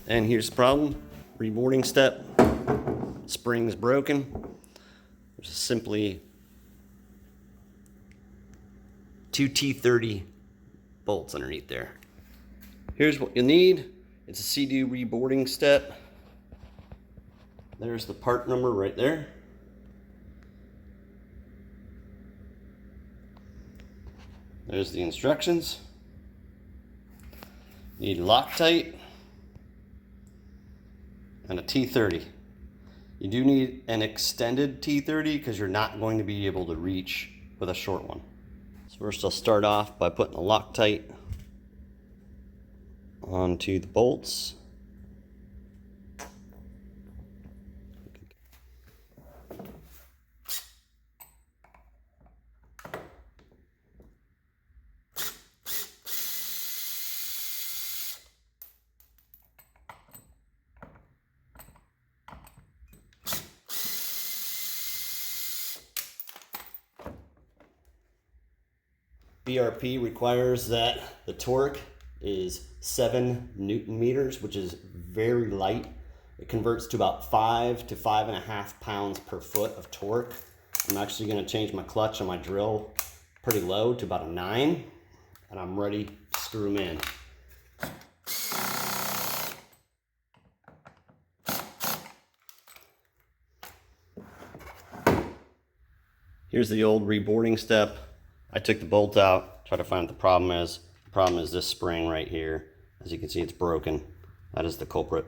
And here's the problem. Reboarding step. Spring's broken. There's simply two T30 bolts underneath there. Here's what you need. It's a Seadoo reboarding step. There's the part number right there. There's the instructions. Need Loctite and a T30. You do need an extended T30 because you're not going to be able to reach with a short one. So first I'll start off by putting the Loctite onto the bolts. BRP requires that the torque is 7 Newton meters, which is very light. It converts to about 5 to 5.5 pounds per foot of torque. I'm actually going to change my clutch on my drill pretty low to about a 9, and I'm ready to screw them in. Here's the old reboarding step. I took the bolt out, tried to find what the problem is. The problem is this spring right here. As you can see, it's broken. That is the culprit.